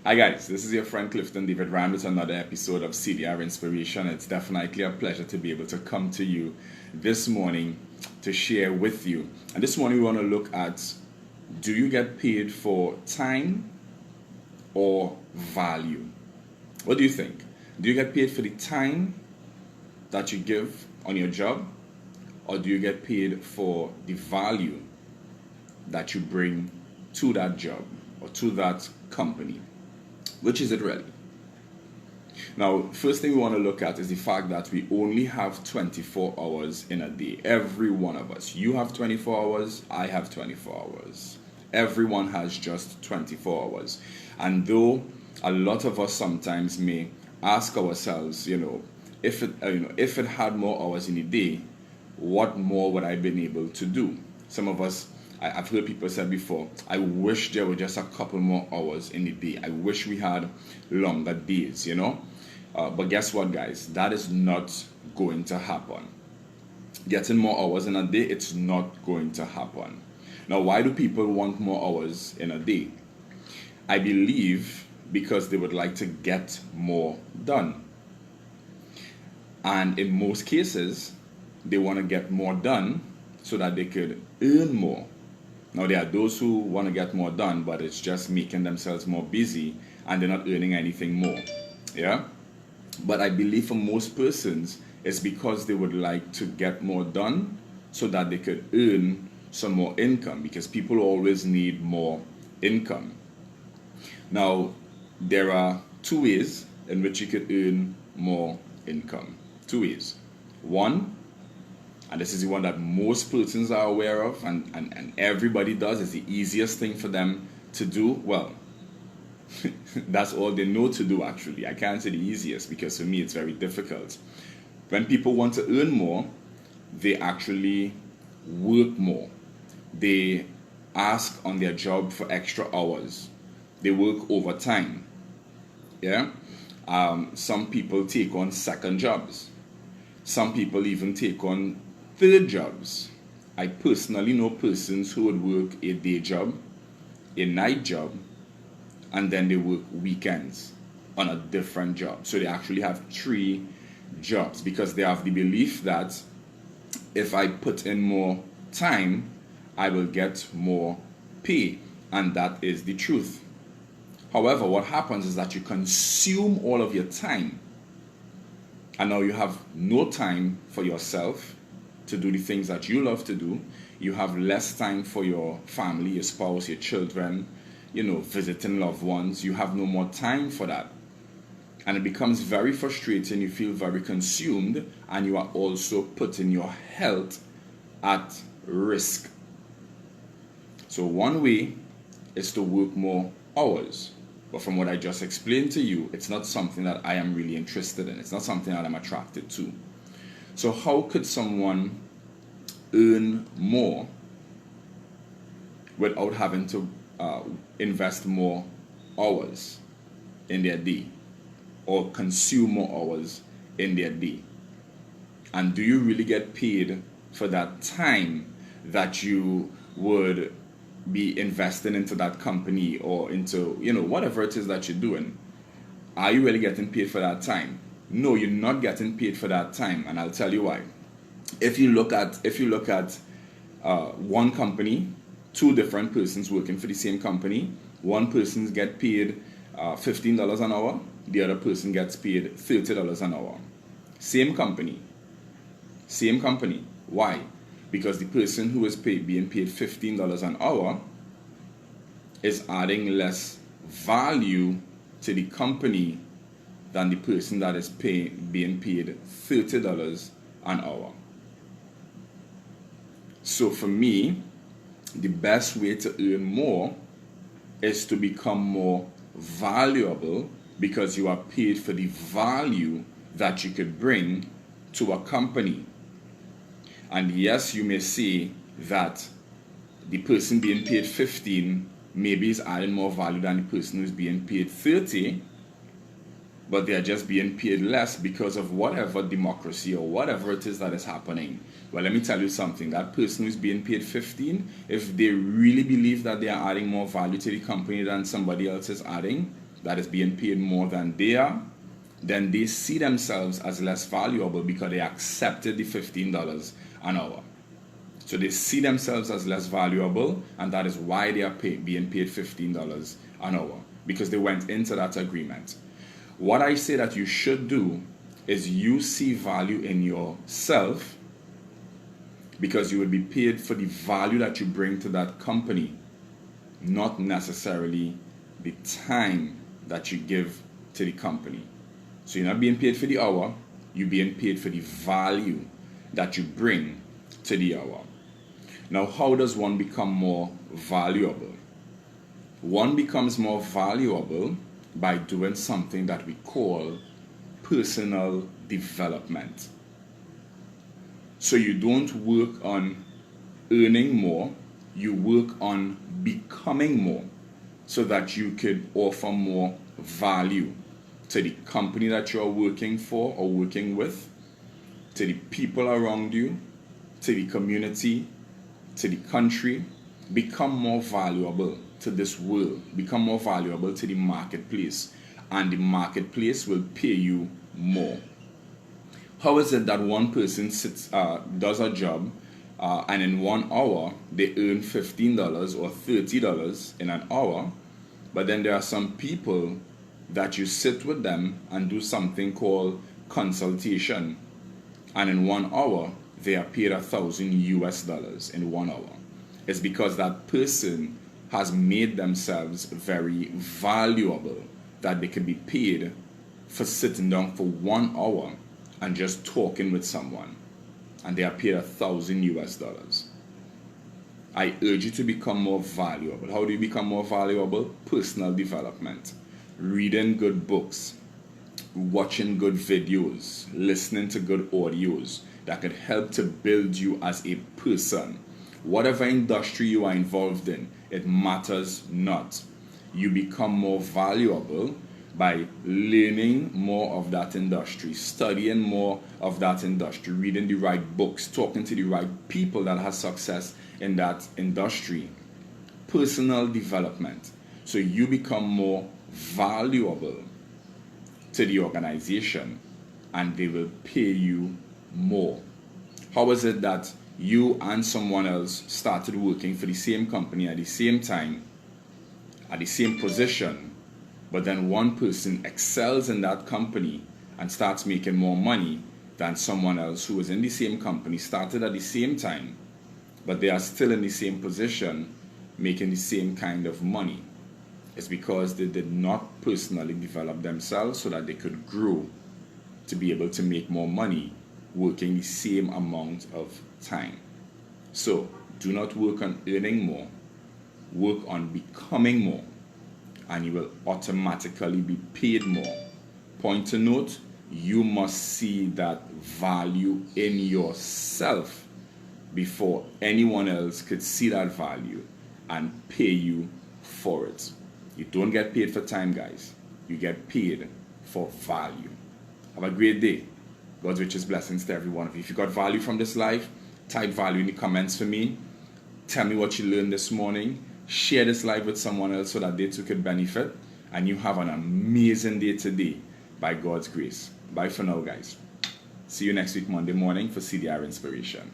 Hi guys, this is your friend Clifton David Rand with another episode of CDR Inspiration. It's definitely a pleasure to be able to come to you this morning to share with you. And this morning we want to look at, do you get paid for time or value? What do you think? Do you get paid for the time that you give on your job, or do you get paid for the value that you bring to that job or to that company? Which is it really? Now, first thing we want to look at is the fact that we only have 24 hours in a day. Every one of us. You have 24 hours, I have 24 hours. Everyone has just 24 hours. And though a lot of us sometimes may ask ourselves, if it had more hours in a day, what more would I have been able to do? Some of us, I've heard people say before, I wish there were just a couple more hours in the day. I wish we had longer days, But guess what, guys? That is not going to happen. Getting more hours in a day, it's not going to happen. Now, why do people want more hours in a day? I believe because they would like to get more done. And in most cases, they want to get more done so that they could earn more. Now, there are those who want to get more done, but it's just making themselves more busy and they're not earning anything more. Yeah? But I believe for most persons, it's because they would like to get more done so that they could earn some more income, because people always need more income. Now, there are two ways in which you could earn more income. Two ways. One, and this is the one that most persons are aware of and everybody does, is the easiest thing for them to do. Well, that's all they know to do, actually. I can't say the easiest, because for me it's very difficult. When people want to earn more, they actually work more. They ask on their job for extra hours. They work overtime. Yeah? Some people take on second jobs. Some people even take on third jobs. I personally know persons who would work a day job, a night job, and then they work weekends on a different job. So they actually have 3 jobs, because they have the belief that if I put in more time, I will get more pay. And that is the truth. However, what happens is that you consume all of your time, and now you have no time for yourself to do the things that you love to do. You have less time for your family, your spouse, your children, visiting loved ones. You have no more time for that. And it becomes very frustrating. You feel very consumed, and you are also putting your health at risk. So one way is to work more hours. But from what I just explained to you, it's not something that I am really interested in. It's not something that I'm attracted to. So how could someone earn more without having to invest more hours in their day, or consume more hours in their day? And do you really get paid for that time that you would be investing into that company, or into whatever it is that you're doing? Are you really getting paid for that time? No, you're not getting paid for that time, and I'll tell you why. If you look at one company, 2 different persons working for the same company, one person gets paid $15 an hour, the other person gets paid $30 an hour. Same company. Why? Because the person who is being paid $15 an hour is adding less value to the company than the person that is being paid $30 an hour. So for me, the best way to earn more is to become more valuable, because you are paid for the value that you could bring to a company. And yes, you may say that the person being paid 15 maybe is adding more value than the person who's being paid 30, but they are just being paid less because of whatever democracy or whatever it is that is happening. Well, let me tell you something. That person who's being paid 15, if they really believe that they are adding more value to the company than somebody else is adding, that is being paid more than they are, then they see themselves as less valuable because they accepted the $15 an hour. So they see themselves as less valuable, and that is why they are being paid $15 an hour, because they went into that agreement. What I say that you should do is you see value in yourself, because you will be paid for the value that you bring to that company, not necessarily the time that you give to the company. So you're not being paid for the hour, you're being paid for the value that you bring to the hour. Now, how does one become more valuable? One becomes more valuable by doing something that we call personal development. So you don't work on earning more, you work on becoming more, so that you could offer more value to the company that you're working for or working with, to the people around you, to the community, to the country. Become more valuable to this world, become more valuable to the marketplace, and the marketplace will pay you more. How is it that one person does a job and in 1 hour they earn $15 or $30 in an hour, but then there are some people that you sit with them and do something called consultation, and in 1 hour they are paid $1,000 in 1 hour? It's because that person has made themselves very valuable, that they can be paid for sitting down for 1 hour and just talking with someone, and they are paid $1,000. I urge you to become more valuable. How do you become more valuable? Personal development. Reading good books, watching good videos, listening to good audios that could help to build you as a person. Whatever industry you are involved in, it matters not. You become more valuable by learning more of that industry, studying more of that industry, reading the right books, talking to the right people that have success in that industry. Personal development. So you become more valuable to the organization, and they will pay you more. How is it that you and someone else started working for the same company at the same time, at the same position, but then one person excels in that company and starts making more money than someone else who was in the same company, started at the same time, but they are still in the same position, making the same kind of money? It's because they did not personally develop themselves so that they could grow to be able to make more money working the same amount of time. So do not work on earning more, work on becoming more, and you will automatically be paid more. Point to note, you must see that value in yourself before anyone else could see that value and pay you for it. You don't get paid for time, guys. You get paid for value. Have a great day. God's richest blessings to every one of you. If you got value from this life, type value in the comments for me. Tell me what you learned this morning. Share this live with someone else so that they too could benefit. And you have an amazing day today by God's grace. Bye for now, guys. See you next week, Monday morning, for CDR Inspiration.